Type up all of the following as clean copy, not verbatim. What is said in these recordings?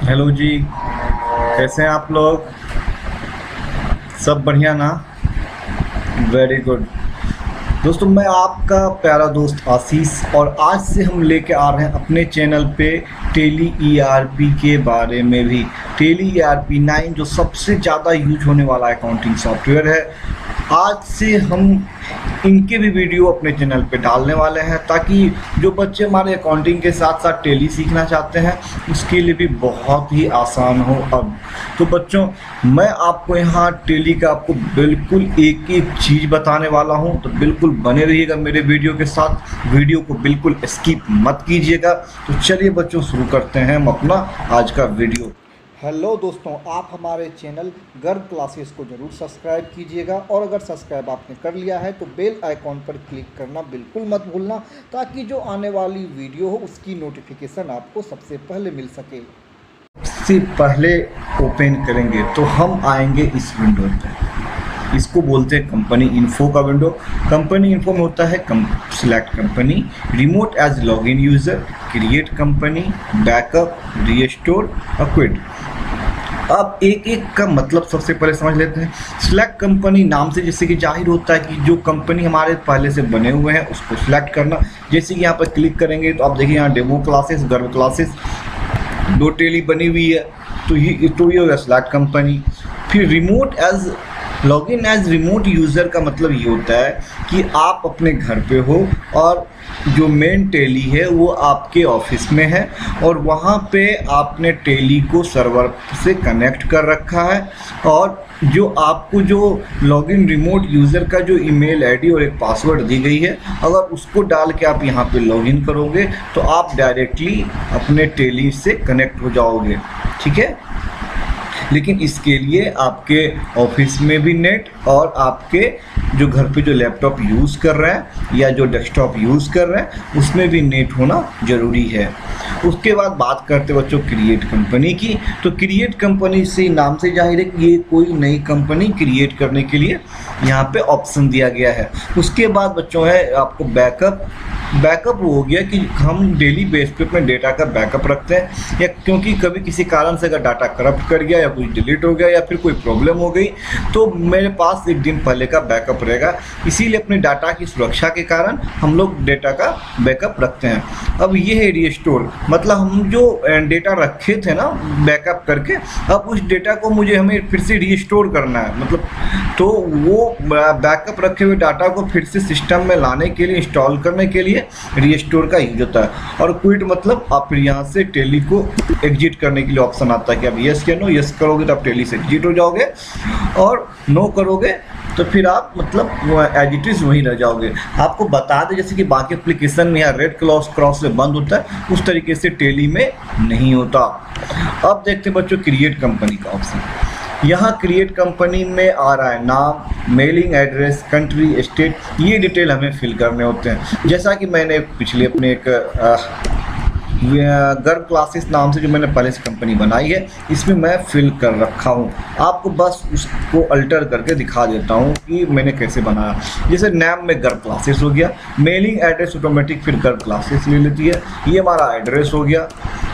Hello जी, कैसे हैं आप लोग? सब बढ़िया ना? Very good. दोस्तों, मैं आपका प्यारा दोस्त आशीष और आज से हम लेके आ रहे हैं अपने चैनल पे टेली ईआरपी के बारे में भी। टेली ईआरपी 9 जो सबसे ज़्यादा यूज होने वाला अकाउंटिंग सॉफ्टवेयर है, आज से हम इनके भी वीडियो अपने चैनल पे डालने वाले हैं ताकि जो बच्चे हमारे अकाउंटिंग के साथ साथ टेली सीखना चाहते हैं उसके लिए भी बहुत ही आसान हो। अब तो बच्चों, मैं आपको यहाँ टेली का आपको बिल्कुल एक एक चीज़ बताने वाला हूँ, तो बिल्कुल बने रहिएगा मेरे वीडियो के साथ। वीडियो को बिल्कुल स्किप मत कीजिएगा। तो चलिए बच्चों, शुरू करते हैं हम अपना आज का वीडियो। हेलो दोस्तों, आप हमारे चैनल गर्व क्लासेस को ज़रूर सब्सक्राइब कीजिएगा और अगर सब्सक्राइब आपने कर लिया है तो बेल आइकॉन पर क्लिक करना बिल्कुल मत भूलना ताकि जो आने वाली वीडियो हो उसकी नोटिफिकेशन आपको सबसे पहले मिल सके। सबसे पहले ओपन करेंगे तो हम आएंगे इस विंडो पे। इसको बोलते हैं कंपनी इन्फो का विंडो। कंपनी इन्फो में होता है select company, remote as login user, create company, backup, restore और क्विट। अब एक एक का मतलब सबसे पहले समझ लेते हैं। सिलेक्ट कंपनी नाम से जैसे कि जाहिर होता है कि जो कंपनी हमारे पहले से बने हुए हैं उसको सिलेक्ट करना। जैसे कि यहाँ पर क्लिक करेंगे तो आप देखिए यहाँ डेमो क्लासेस, गर्व क्लासेस, दो टेली बनी हुई है, तो ये होगा सिलेक्ट कंपनी। फिर remote as login as remote user का मतलब ये होता है कि आप अपने घर पे हो और जो मेन टेली है वो आपके ऑफिस में है और वहाँ पे आपने टेली को सर्वर से कनेक्ट कर रखा है और जो आपको जो लॉगिन रिमोट यूज़र का जो ईमेल आईडी और एक पासवर्ड दी गई है, अगर उसको डाल के आप यहाँ पे लॉगिन करोगे तो आप डायरेक्टली अपने टेली से कनेक्ट हो जाओगे। ठीक है, लेकिन इसके लिए आपके ऑफिस में भी नेट और आपके जो घर पे जो लैपटॉप यूज़ कर रहे हैं या जो डेस्कटॉप यूज़ कर रहे हैं उसमें भी नेट होना ज़रूरी है। उसके बाद बात करते बच्चों क्रिएट कंपनी की। तो क्रिएट कंपनी से नाम से जाहिर है कि ये कोई नई कंपनी क्रिएट करने के लिए यहाँ पे ऑप्शन दिया गया है। उसके बाद बच्चों है आपको बैकअप हो गया कि हम डेली बेस पे अपने डेटा का बैकअप रखते हैं, या क्योंकि कभी किसी कारण से अगर डाटा करप्ट कर गया या कुछ डिलीट हो गया या फिर कोई प्रॉब्लम हो गई तो मेरे पास एक दिन पहले का बैकअप रहेगा। इसीलिए अपने डाटा की सुरक्षा के कारण हम लोग डेटा का बैकअप रखते हैं। अब ये है रीस्टोर, मतलब हम जो डेटा रखे थे ना बैकअप करके, अब उस डेटा को हमें फिर से रीस्टोर करना है। मतलब तो वो बैकअप रखे हुए डाटा को फिर से सिस्टम में लाने के लिए, इंस्टॉल करने के लिए रीस्टोर का यूज होता है। और क्विट मतलब आप फिर यहाँ से टेली को एग्जिट करने के लिए ऑप्शन आता है कि आप यस या नो। यस करोगे तो आप टेली से एग्जिट हो जाओगे और नो करोगे तो फिर आप मतलब एज इट इज़ वहीं रह जाओगे। आपको बता दें जैसे कि बाकी एप्लीकेशन में यहाँ रेड क्रॉस से बंद होता है, उस तरीके से टेली में नहीं होता। अब देखते हैं बच्चों क्रिएट कंपनी का ऑप्शन। यहाँ क्रिएट कंपनी में आ रहा है नाम, मेलिंग एड्रेस, कंट्री, स्टेट, ये डिटेल हमें फिल करने होते हैं। जैसा कि मैंने पिछले अपने एक गर्व क्लासेस नाम से जो मैंने पहले से कंपनी बनाई है इसमें मैं फिल कर रखा हूँ। आपको बस उसको अल्टर करके दिखा देता हूँ कि मैंने कैसे बनाया। जैसे नाम में गर्व क्लासेस हो गया, मेलिंग एड्रेस ऑटोमेटिक फिर गर्व क्लासेस ले लेती है, ये हमारा एड्रेस हो गया।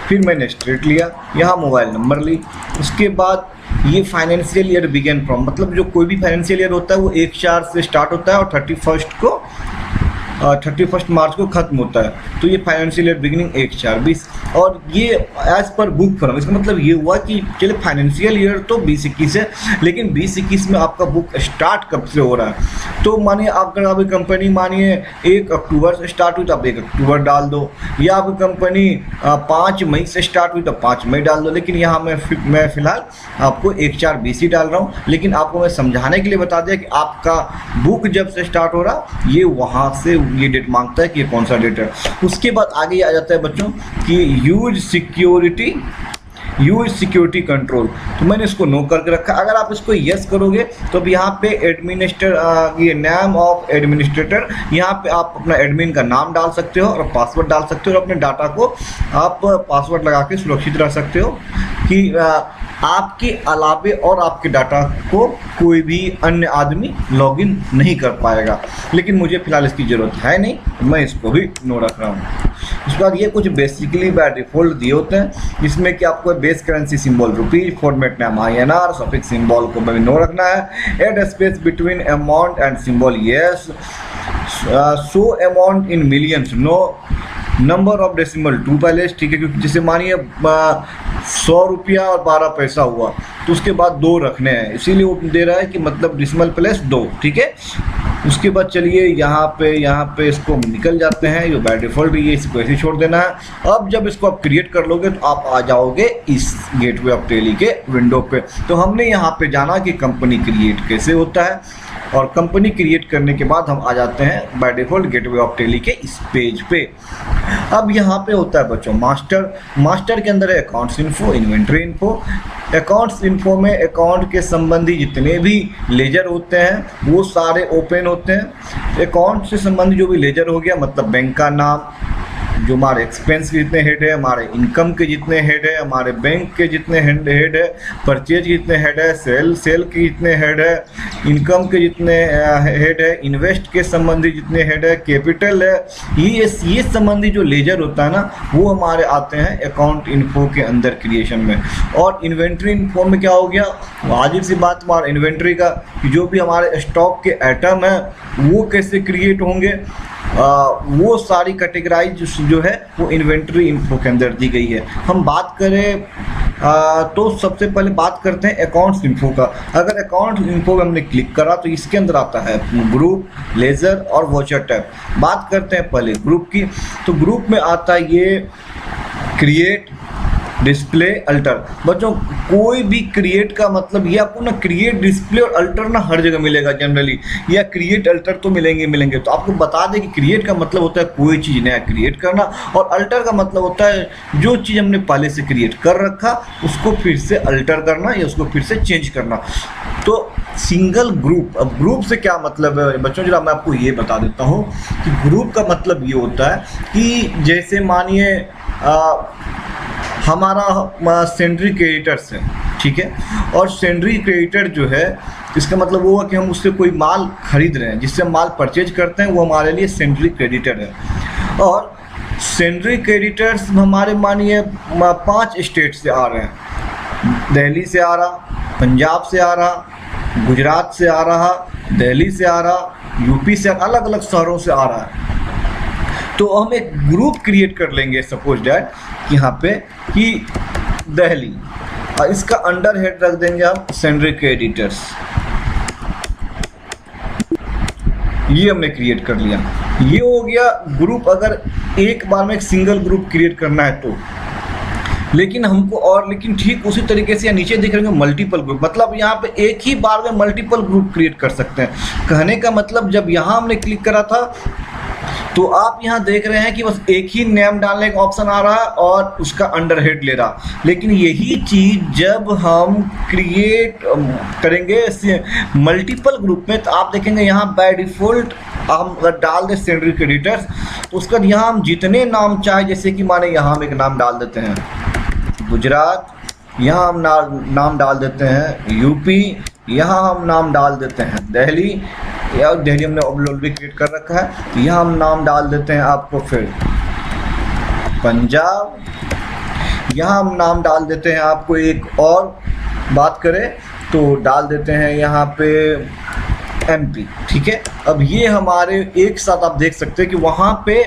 फिर मैंने स्टेट लिया, यहाँ मोबाइल नंबर ली। उसके बाद ये फाइनेंशियल ईयर बिगेन फ्रॉम, मतलब जो कोई भी फाइनेंशियल ईयर होता है वो 1/4 से स्टार्ट होता है और 31 मार्च को खत्म होता है। तो ये फाइनेंशियल ईयर बिगिनिंग 1/4/20 और ये एज पर बुक फर्म। इसका मतलब ये हुआ कि चले फाइनेंशियल ईयर तो 2021 है, लेकिन 2021 में आपका बुक स्टार्ट कब से हो रहा है। तो मानिए अगर आपकी कंपनी मानिए 1 अक्टूबर से स्टार्ट हुई तो आप 1 अक्टूबर डाल दो, या आपकी कंपनी 5 मई से स्टार्ट हुई तो 5 मई डाल दो। लेकिन यहाँ मैं फिलहाल आपको 1/4/20 ही डाल रहा हूँ, लेकिन आपको मैं समझाने के लिए बता दिया कि आपका बुक जब से स्टार्ट हो रहा ये वहाँ से ये डेट मांगता है कि ये कौन सा डेट है। उसके बाद आगे आ जाता है बच्चों कि यूज सिक्योरिटी कंट्रोल, तो मैंने इसको नो करके रखा। अगर आप इसको यस करोगे तो अब यहाँ पे ये नेम ऑफ एडमिनिस्ट्रेटर, यहाँ पे आप अपना एडमिन का नाम डाल सकते हो और पासवर्ड डाल सकते हो और अपने डाटा को आप पासवर्ड लगा के सुरक्षित रख सकते हो कि आपके अलावे और आपके डाटा को कोई भी अन्य आदमी लॉगिन नहीं कर पाएगा। लेकिन मुझे फ़िलहाल इसकी ज़रूरत है नहीं, मैं इसको भी नो रख रहा हूँ। उसके बाद ये कुछ बेसिकली बाय डिफॉल्ट दिए होते हैं, जिसमें कि आपको base currency symbol rupees, format name INR, suffix symbol को भी नो रखना है, add space between amount and symbol yes, show amount in millions no, number of decimal 2 पहले, ठीक है, क्योंकि जैसे मानिए 100 रुपया और 12 पैसा हुआ तो उसके बाद 2 रखने हैं, इसीलिए वो दे रहा है कि मतलब डेसिमल प्लस 2, ठीक है। उसके बाद चलिए यहाँ पे इसको निकल जाते हैं, ये बाय डिफॉल्ट ये इसको ऐसे छोड़ देना है। अब जब इसको आप क्रिएट कर लोगे तो आप आ जाओगे इस गेटवे ऑफ टेली के विंडो पे। तो हमने यहाँ पे जाना कि कंपनी क्रिएट कैसे होता है, और कंपनी क्रिएट करने के बाद हम आ जाते हैं by default gateway of Tally के इस पेज पे। अब यहाँ पे होता है बच्चों मास्टर के अंदर है accounts info, inventory info. Accounts info में अकाउंट के संबंधी जितने भी लेजर होते हैं वो सारे ओपन होते हैं। अकाउंट से संबंधित जो भी लेजर हो गया मतलब बैंक का नाम, जो हमारे एक्सपेंस के जितने हेड है, हमारे इनकम के जितने हेड है, हमारे बैंक के जितने हेड है, परचेज के जितने हेड है, सेल के जितने हेड है, इनकम के जितने हेड है, इन्वेस्ट के संबंधी जितने हेड है, कैपिटल है, ये संबंधी जो लेजर होता है ना वो हमारे आते हैं अकाउंट इन्फो के अंदर क्रिएशन में। और इन्वेंट्री इन्फो में क्या हो गया, वाजिब सी बात हमारा इन्वेंट्री का जो भी हमारे स्टॉक के आइटम है वो कैसे क्रिएट होंगे, वो सारी कैटेगराइज जो है वो इन्वेंट्री इन्फो के अंदर दी गई है। हम बात करें तो सबसे पहले बात करते हैं अकाउंट्स इन्फो का। अगर अकाउंट इन्फो में हमने क्लिक करा तो इसके अंदर आता है ग्रुप, लेजर और वॉचर टैब। बात करते हैं पहले ग्रुप की, तो ग्रुप में आता है ये क्रिएट, डिस्प्ले, अल्टर। बच्चों कोई भी क्रिएट का मतलब ये आपको ना क्रिएट, डिस्प्ले और अल्टर ना हर जगह मिलेगा जनरली, या क्रिएट अल्टर तो मिलेंगे। तो आपको बता दें कि क्रिएट का मतलब होता है कोई चीज़ नया क्रिएट करना, और अल्टर का मतलब होता है जो चीज़ हमने पहले से क्रिएट कर रखा उसको फिर से अल्टर करना या उसको फिर से चेंज करना। तो सिंगल ग्रुप, अब ग्रुप से क्या मतलब है बच्चों, जरा मैं आपको ये बता देता हूँ कि ग्रुप का मतलब ये होता है कि जैसे मानिए हमारा सेंड्री क्रेडिटर्स है, ठीक है, और सेंड्री क्रेडिटर जो है इसका मतलब वो है कि हम उससे कोई माल खरीद रहे हैं, जिससे हम माल परचेज करते हैं, वो हमारे लिए सेंड्री क्रेडिटर है। और सेंड्री क्रेडिटर्स हमारे मानिए 5 स्टेट से आ रहे हैं, दिल्ली से आ रहा, पंजाब से आ रहा, गुजरात से आ रहा, दिल्ली से आ रहा, यूपी से, अलग अलग शहरों से आ रहा है। तो हम एक ग्रुप क्रिएट कर लेंगे सपोज डैट यहाँ पे कि दिल्ली, और इसका अंडर हेड रख देंगे हम सेंड्री क्रेडिटर्स। ये हमने क्रिएट कर लिया, ये हो गया ग्रुप। अगर एक बार में एक सिंगल ग्रुप क्रिएट करना है तो, लेकिन ठीक उसी तरीके से नीचे देख रहे हैं मल्टीपल ग्रुप, मतलब यहाँ पे एक ही बार में मल्टीपल ग्रुप क्रिएट कर सकते हैं। कहने का मतलब जब यहाँ हमने क्लिक करा था तो आप यहाँ देख रहे हैं कि बस एक ही नेम डालने का ऑप्शन आ रहा है और उसका अंडर हेड ले रहा, लेकिन यही चीज़ जब हम क्रिएट करेंगे मल्टीपल ग्रुप में तो आप देखेंगे यहाँ बाय डिफ़ॉल्ट हम अगर डाल दें सेंड्री क्रेडिटर्स तो उसका यहाँ हम जितने नाम चाहे, जैसे कि माने यहाँ हम एक नाम डाल देते हैं गुजरात, यहाँ हम नाम डाल देते हैं यूपी, यहाँ हम नाम डाल देते हैं दिल्ली, या दिल्ली हमने ऑलरेडी क्रिएट कर रखा है, तो यहाँ हम नाम डाल देते हैं आपको फिर पंजाब, यहाँ हम नाम डाल देते हैं आपको एक और बात करें तो डाल देते हैं यहाँ पे MP, ठीक है। अब ये हमारे एक साथ आप देख सकते हैं कि वहाँ पे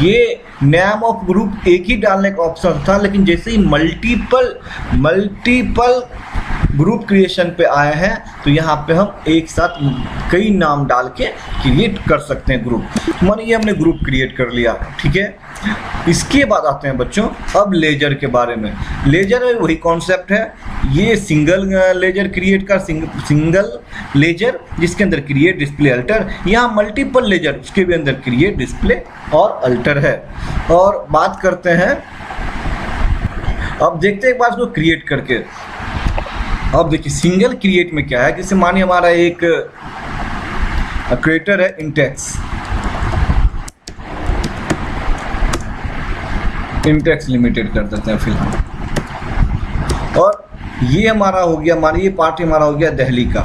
ये नेम ऑफ ग्रुप एक ही डालने का ऑप्शन था, लेकिन जैसे ही मल्टीपल ग्रुप क्रिएशन पे आए हैं तो यहाँ पे हम एक साथ कई नाम डाल के क्रिएट कर सकते हैं ग्रुप। मानिए ये हमने ग्रुप क्रिएट कर लिया, ठीक है। इसके बाद आते हैं बच्चों अब लेजर के बारे में। लेजर में वही कॉन्सेप्ट है, ये सिंगल लेजर क्रिएट कर, सिंगल लेजर जिसके अंदर क्रिएट, डिस्प्ले, अल्टर। यहाँ मल्टीपल लेजर उसके भी अंदर क्रिएट, डिस्प्ले और अल्टर है। और बात करते हैं, अब देखते हैं एक बार इसको क्रिएट करके। अब देखिए सिंगल क्रिएट में क्या है, जैसे मानिए हमारा एक क्रिएटर है इंटेक्स लिमिटेड कर देते हैं फिलहाल, और ये हमारा हो गया, मानिए ये पार्टी हमारा हो गया दिल्ली का,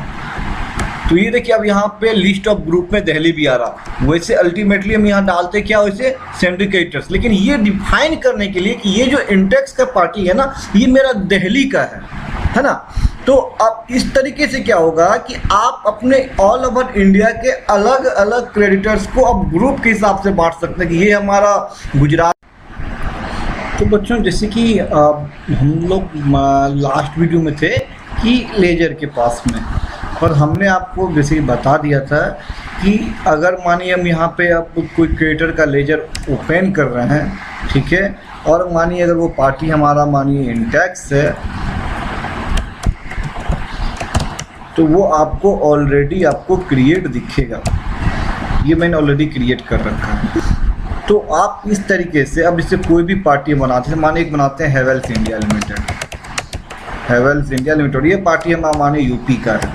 तो ये देखिए अब यहाँ पे लिस्ट ऑफ ग्रुप में दिल्ली भी आ रहा। वैसे अल्टीमेटली हम यहाँ डालते क्या, वैसे सिंडिकेटर्स, लेकिन ये डिफाइन करने के लिए कि ये जो इंटेक्स का पार्टी है ना, ये मेरा दिल्ली का है ना। तो अब इस तरीके से क्या होगा कि आप अपने ऑल ओवर इंडिया के अलग अलग क्रेडिटर्स को अब ग्रुप के हिसाब से बांट सकते हैं कि ये हमारा गुजरात। तो बच्चों जैसे कि हम लोग लास्ट वीडियो में थे कि लेजर के पास में, और हमने आपको जैसे बता दिया था कि अगर मानिए हम यहाँ पे अब कोई क्रिएटर का लेजर ओपन कर रहे हैं, ठीक है, और मानिए अगर वो पार्टी हमारा मानिए इंटेक्स है, तो वो आपको ऑलरेडी आपको क्रिएट दिखेगा। ये मैंने ऑलरेडी क्रिएट कर रखा है। तो आप इस तरीके से अब इससे कोई भी पार्टी बनाते हैं, मानिए एक बनाते हैं Havells India limited, Havells India limited, ये पार्टी हम माने यूपी का है,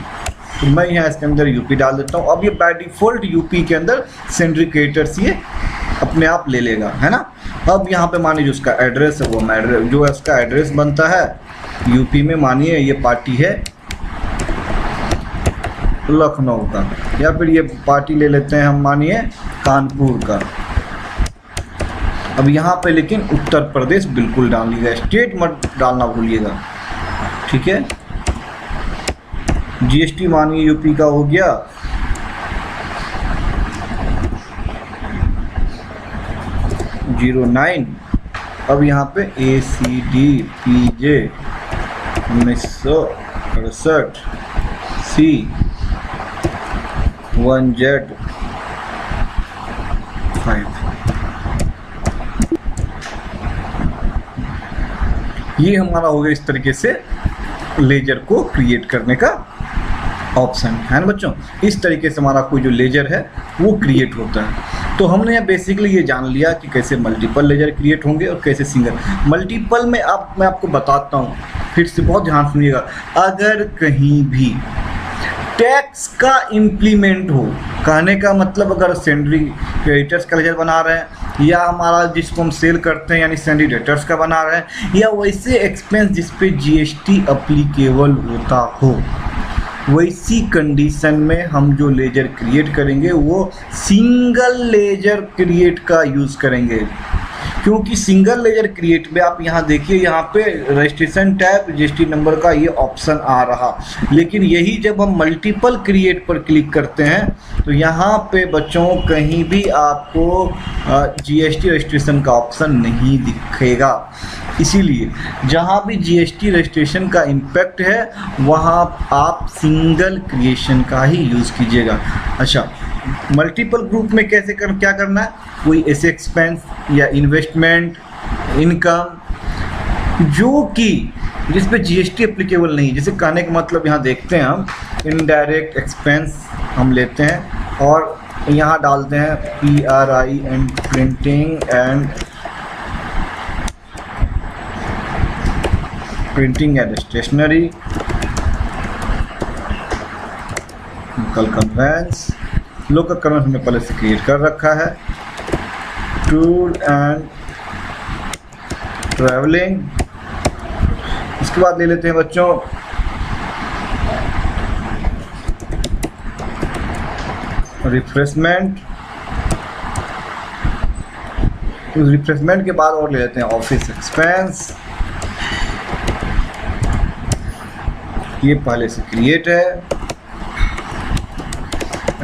तो मैं यहाँ इसके अंदर यूपी डाल देता हूँ। अब ये बाय डिफ़ॉल्ट यूपी के अंदर सिंडिकेटर्स ये अपने आप ले लेगा, है ना। अब यहाँ पे मानिए जो उसका एड्रेस है, वो एड्रेस जो है उसका एड्रेस बनता है यूपी में, मानिए ये पार्टी है लखनऊ का, या फिर ये पार्टी ले लेते हैं हम मानिए कानपुर का। अब यहाँ पे लेकिन उत्तर प्रदेश बिल्कुल डालिएगा, स्टेट मत डालना भूलिएगा, ठीक है। जीएसटी मानिए यूपी का हो गया, (09). अब यहाँ पे ACDPJ 1968 C 1Z 5। ये हमारा हो गया इस तरीके से लेजर को क्रिएट करने का ऑप्शन, है ना बच्चों। इस तरीके से हमारा कोई जो लेजर है वो क्रिएट होता है। तो हमने यहाँ बेसिकली ये जान लिया कि कैसे मल्टीपल लेजर क्रिएट होंगे और कैसे सिंगल। मल्टीपल में अब मैं आपको बताता हूँ, फिर से बहुत ध्यान सुनिएगा। अगर कहीं भी टैक्स का इम्प्लीमेंट हो, कहने का मतलब अगर सिंडिकेटर्स का लेजर बना रहे हैं, या हमारा जिसको हम सेल करते हैं यानी सिंडिकेटर्स का बना रहे हैं, या वैसे एक्सपेंस जिस पे जीएसटी अप्लीकेबल होता हो, वैसी कंडीशन में हम जो लेजर क्रिएट करेंगे वो सिंगल लेजर क्रिएट का यूज़ करेंगे। क्योंकि सिंगल लेजर क्रिएट में आप यहाँ देखिए, यहाँ पे रजिस्ट्रेशन टैब जीएसटी नंबर का ये ऑप्शन आ रहा, लेकिन यही जब हम मल्टीपल क्रिएट पर क्लिक करते हैं तो यहाँ पे बच्चों कहीं भी आपको जीएसटी रजिस्ट्रेशन का ऑप्शन नहीं दिखेगा। इसीलिए जहाँ भी जीएसटी रजिस्ट्रेशन का इम्पैक्ट है वहाँ आप सिंगल क्रिएशन का ही यूज़ कीजिएगा। अच्छा, मल्टीपल ग्रुप में कैसे क्या करना है, कोई ऐसे एक्सपेंस या इन्वेस्टमेंट इनकम जो कि जिस पे जीएसटी एप्लीकेबल नहीं, जैसे कहने का मतलब यहाँ देखते हैं हम इनडायरेक्ट एक्सपेंस हम लेते हैं और यहाँ डालते हैं PRI and printing and stationery, local conveyance, local conveyance हमने पहले से क्रिएट कर रखा है, टूर एंड ट्रैवलिंग। इसके बाद ले लेते हैं बच्चों रिफ्रेशमेंट। उस रिफ्रेशमेंट के बाद और ले लेते हैं ऑफिस एक्सपेंस, ये पहले से क्रिएट है,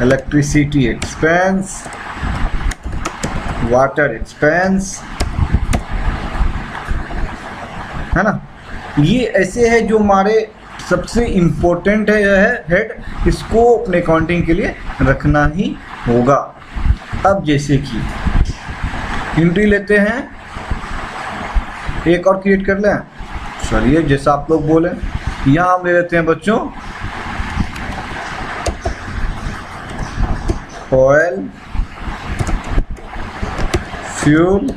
इलेक्ट्रिसिटी एक्सपेंस, वाटर एक्सपेंस, है ना। ये ऐसे है जो हमारे सबसे इम्पोर्टेंट है हेड, इसको अपने अकाउंटिंग के लिए रखना ही होगा। अब जैसे कि एंट्री लेते हैं, एक और क्रिएट कर लें, चलिए जैसा आप लोग बोले, यहाँ हम ले लेते हैं बच्चों ऑयल, फ्यूल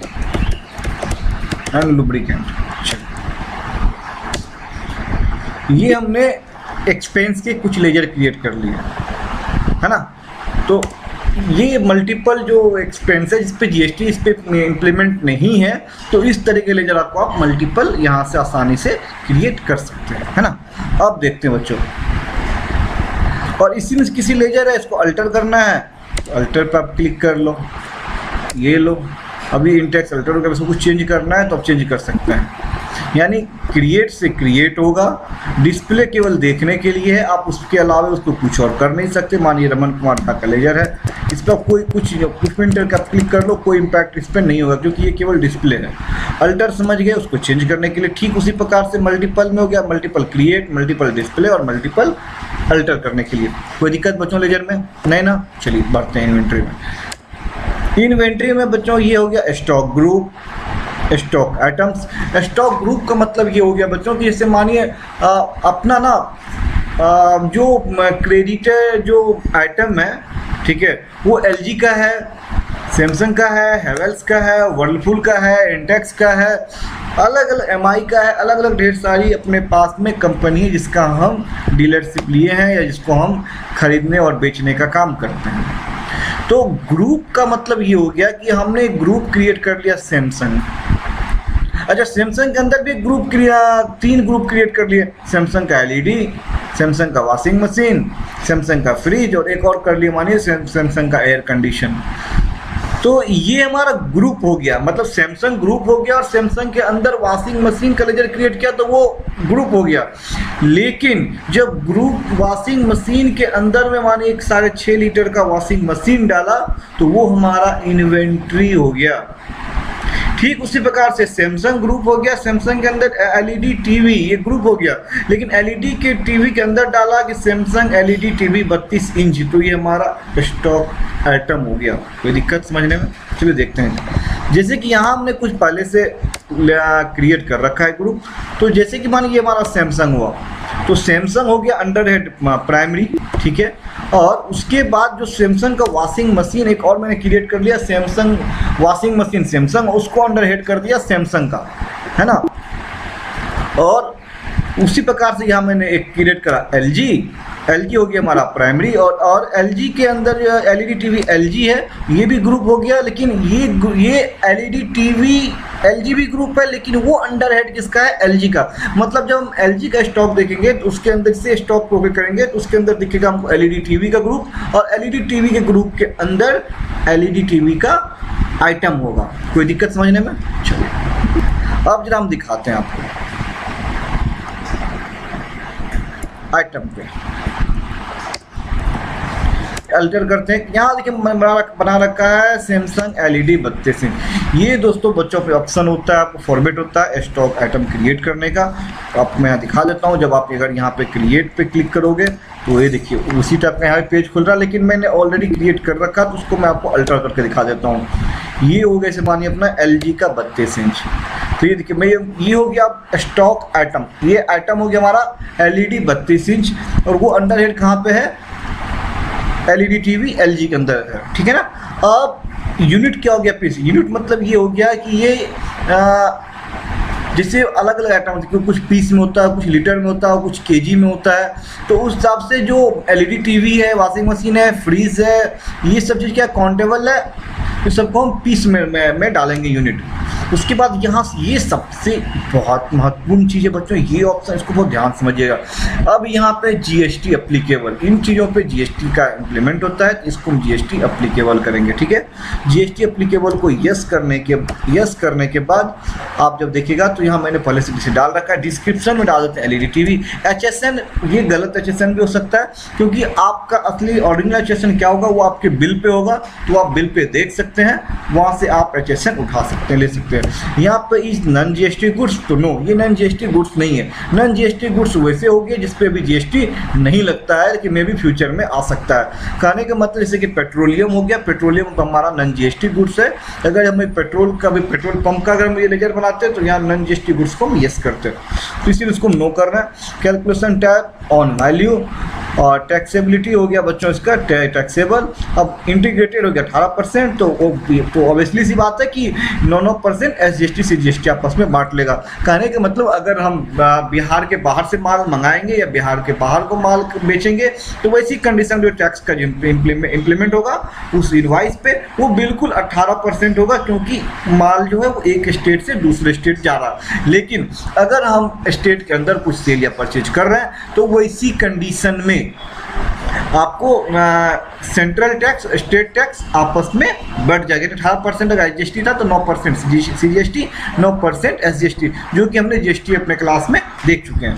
एंड लुब्रिकेंट। ये हमने एक्सपेंस के कुछ लेजर क्रिएट कर लिए, है ना। तो ये मल्टीपल जो एक्सपेंस है जिस पे जीएसटी इस पे इम्प्लीमेंट नहीं है, तो इस तरह के लेजर आपको आप मल्टीपल यहाँ से आसानी से क्रिएट कर सकते हैं, है ना। अब देखते हैं बच्चों, और इसी में किसी लेजर है, इसको अल्टर करना है तो अल्टर पर आप क्लिक कर लो, ये लो। अभी इंटेक्स अल्टर होगा, इसको कुछ चेंज करना है तो आप चेंज कर सकते हैं। यानी क्रिएट से क्रिएट होगा, डिस्प्ले केवल देखने के लिए है, आप उसके अलावा उसको कुछ और कर नहीं सकते। मानिए रमन कुमार ढा का लेजर है, इस पर कोई कुछ मिनट का क्लिक कर लो, कोई इम्पैक्ट इस पर नहीं होगा क्योंकि ये केवल डिस्प्ले है। अल्टर समझ गए, उसको चेंज करने के लिए। ठीक उसी प्रकार से मल्टीपल में हो गया, मल्टीपल क्रिएट, मल्टीपल डिस्प्ले और मल्टीपल अल्टर करने के लिए। कोई दिक्कत बच्चों लेजर में नहीं ना? चलिए बढ़ते हैं इन्वेंट्री में। इन्वेंट्री में बच्चों ये हो गया stock group, stock items. Stock group का मतलब ये हो गया बच्चों कि जैसे मानिए अपना ना जो क्रेडिटेड जो आइटम है, ठीक है, वो एलजी का है, सैमसंग का है, हेवेल्स का है, वर्लपूल का है, इंटेक्स का है, अलग अलग एमआई का है, अलग अलग ढेर सारी अपने पास में कंपनी है जिसका हम डीलरशिप लिए हैं या जिसको हम खरीदने और बेचने का काम करते हैं। तो ग्रुप का मतलब ये हो गया कि हमने एक ग्रुप क्रिएट कर लिया सैमसंग। अच्छा, सैमसंग के अंदर भी ग्रुप 3 ग्रुप क्रिएट कर लिए, सैमसंग का एलईडी, सैमसंग का वॉशिंग मशीन, सैमसंग का फ्रिज और एक और कर लिया मानिए सैमसंग का एयर कंडीशन। तो ये हमारा ग्रुप हो गया, मतलब सैमसंग ग्रुप हो गया और सैमसंग के अंदर वॉशिंग मशीन का लेजर क्रिएट किया तो वो ग्रुप हो गया। लेकिन जब ग्रुप वॉशिंग मशीन के अंदर में मानिए एक 6.5 लीटर का वॉशिंग मशीन डाला तो वो हमारा इन्वेंट्री हो गया। ठीक उसी प्रकार से सैमसंग ग्रुप हो गया, सैमसंग के अंदर एलईडी टीवी ये ग्रुप हो गया, लेकिन एलईडी के टीवी के अंदर डाला कि सैमसंग एलईडी टीवी 32 इंच, तो ये हमारा स्टॉक आइटम हो गया। कोई दिक्कत समझने में? चलिए देखते हैं। जैसे कि यहाँ हमने कुछ पहले से क्रिएट कर रखा है ग्रुप, तो जैसे कि मानिए हमारा सैमसंग हुआ तो सैमसंग हो गया अंडर हेड प्राइमरी, ठीक है। और उसके बाद जो सैमसंग का वॉशिंग मशीन एक और मैंने क्रिएट कर लिया, सैमसंग वॉशिंग मशीन सैमसंग, उसको अंडर हेड कर दिया सैमसंग का, है ना। और उसी प्रकार से यहाँ मैंने एक क्रिएट करा एलजी हो गया हमारा प्राइमरी, और एलजी के अंदर जो एलईडी टीवी एलजी है ये भी ग्रुप हो गया, लेकिन ये एलईडी टीवी एलजी भी ग्रुप है, लेकिन वो अंडर हेड किसका है? एलजी का। मतलब जब हम एलजी का स्टॉक देखेंगे तो उसके अंदर से स्टॉक को करेंगे तो उसके अंदर दिखेगा हमको एलईडी टीवी का ग्रुप, और एलईडी टीवी के ग्रुप के अंदर एलईडी टीवी का आइटम होगा। कोई दिक्कत समझने में? चलिए अब जरा हम दिखाते हैं आपको आइटम पे अल्टर करते हैं। यहाँ देखिए बना रखा है सैमसंग एलईडी 32 इंच। ये दोस्तों बच्चों पे ऑप्शन होता है, आपको फॉर्मेट होता है स्टॉक आइटम क्रिएट करने का। आपको मैं दिखा देता हूँ। जब आप अगर यहाँ पे क्रिएट पे क्लिक करोगे तो ये देखिए उसी टाइप का यहाँ पेज खुल रहा है, लेकिन मैंने ऑलरेडी क्रिएट कर रखा तो उसको मैं आपको अल्टर करके दिखा देता हूँ। ये हो गया जैसे मानिए अपना एलजी का 32 इंच। तो ये देखिए मैं ये हो गया स्टॉक आइटम, ये आइटम हो गया हमारा एलईडी 32 इंच, और वो अंडर हेड कहाँ पे है? एलईडी टीवी एलजी के अंदर है, ठीक है ना। अब यूनिट क्या हो गया? पीस। यूनिट मतलब ये हो गया कि ये जैसे अलग अलग आइटम होते हैं, कुछ पीस में होता है, कुछ लीटर में होता है, कुछ केजी में होता है। तो उस हिसाब से जो एलईडी टीवी है, वॉशिंग मशीन है, फ्रीज है, ये सब चीज़ क्या काउंटेबल है, तो सबको हम पीस में डालेंगे यूनिट। उसके बाद यहाँ ये सबसे बहुत महत्वपूर्ण चीज़ है बच्चों, ये ऑप्शन इसको बहुत ध्यान समझिएगा। अब यहाँ पे जीएसटी एप्लीकेबल, इन चीज़ों पे जीएसटी का इम्प्लीमेंट होता है, तो इसको हम जीएसटी एप्लीकेबल करेंगे, ठीक है। जीएसटी एप्लीकेबल को यस करने के बाद आप जब देखिएगा तो यहाँ मैंने पहले से डाल रखा है, डिस्क्रिप्शन में डाल देते हैं एलईडी टीवी। एचएसएन, ये गलत एचएसएन भी हो सकता है, क्योंकि आपका असली ओरिजिनल एचएसएन क्या होगा वो आपके बिल पे होगा, तो आप बिल पे देख सकते हैं, वहाँ से आप एचएसएन उठा सकते हैं, ले सकते हैं। यहाँ पे इस नॉन जीएसटी गुड्स, तो नो, ये नॉन जीएसटी गुड्स नहीं है। नॉन जीएसटी गुड्स वैसे हो गए जिसपे अभी जीएसटी नहीं लगता है, लेकिन मे भी फ्यूचर में आ सकता है। कहने का मतलब जैसे कि पेट्रोलियम हो गया, पेट्रोलियम तो हमारा नॉन जीएसटी गुड्स है। अगर हमें पेट्रोल का भी, पेट्रोल पंप का अगर हम ये लेजर बनाते हैं तो यहाँ नॉन जीएसटी गुड्स को हम यस करते हैं, तो इसीलिए उसको नो करना है। कैलकुलेशन टैब ऑन वैल्यू, और टैक्सेबिलिटी हो गया बच्चों इसका टैक्सेबल। अब इंटीग्रेटेड हो गया 18%, तो ऑब्वियसली सी बात है कि 9% एसजीएसटी सीजीएसटी आपस में बांट लेगा। कहने का मतलब अगर हम बिहार के बाहर से माल मंगाएंगे या बिहार के बाहर को माल बेचेंगे तो वैसी कंडीशन जो टैक्स का इम्प्लीमेंट होगा उस इनवाइस पे वो बिल्कुल 18% होगा, क्योंकि माल जो है वो एक स्टेट से दूसरे स्टेट जा रहा है। लेकिन अगर हम स्टेट के अंदर कुछ सेल या परचेज कर रहे हैं तो वैसी कंडीशन में आपको सेंट्रल टैक्स स्टेट टैक्स आपस में बढ़ जाएगा। 18% अगर जीएसटी था तो 9% सीजीएसटी, 9% एसजीएसटी, जो कि हमने जीएसटी अपने क्लास में देख चुके हैं।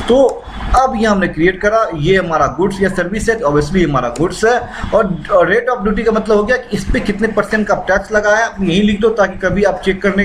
तो अब ये हमने क्रिएट करा, ये हमारा गुड्स या सर्विस है, ऑब्वियसली हमारा गुड्स है। और रेट ऑफ ड्यूटी का मतलब हो गया कि इस पे कितने % का टैक्स लगाया, यही लिख दो ताकि कभी आप चेक करने